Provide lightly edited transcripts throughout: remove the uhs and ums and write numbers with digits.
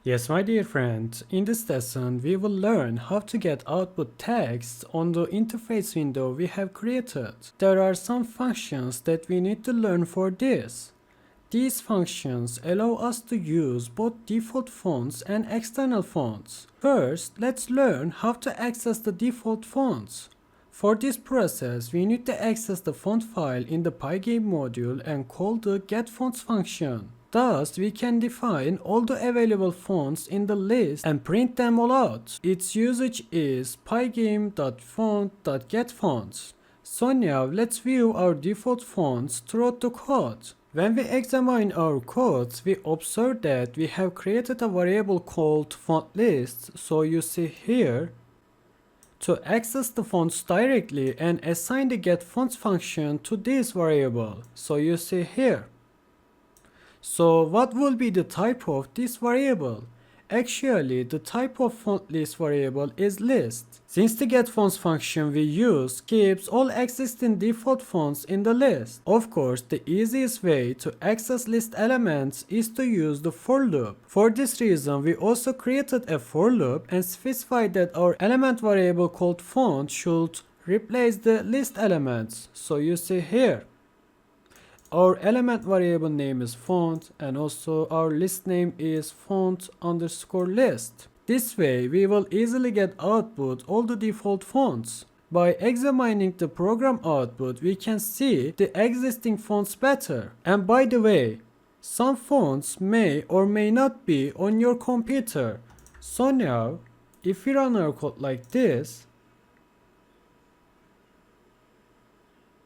Yes, my dear friend, in this lesson we will learn how to get output text on the interface window we have created. There are some functions that we need to learn for this. These functions allow us to use both default fonts and external fonts. First, let's learn how to access the default fonts. For this process, we need to access the font file in the Pygame module and call the getFonts function. Thus, we can define all the available fonts in the list and print them all out. Its usage is pygame.font.getFonts. So now let's view our default fonts throughout the code. When we examine our codes, we observe that we have created a variable called fontList. So you see here, to access the fonts directly and assign the getFonts function to this variable. So you see here. So what will be the type of this variable? Actually, the type of font list variable is list. Since the getFonts function we use keeps all existing default fonts in the list. Of course, the easiest way to access list elements is to use the for loop. For this reason, we also created a for loop and specified that our element variable called font should replace the list elements. So you see here. Our element variable name is font and also our list name is font underscore list. This way we will easily get output all the default fonts. By examining the program output we can see the existing fonts better. And by the way, some fonts may or may not be on your computer. So now if we run our code like this,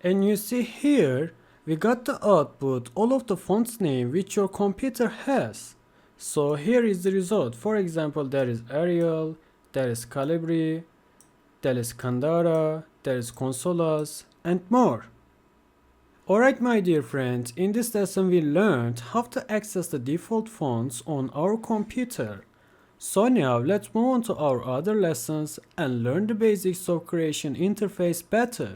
and you see here we got the output all of the fonts name which your computer has. So here is the result. For example, there is Arial, there is Calibri, there is Candara, there is Consolas, and more. Alright my dear friends, in this lesson we learned how to access the default fonts on our computer. So now let's move on to our other lessons and learn the basics of creation interface better.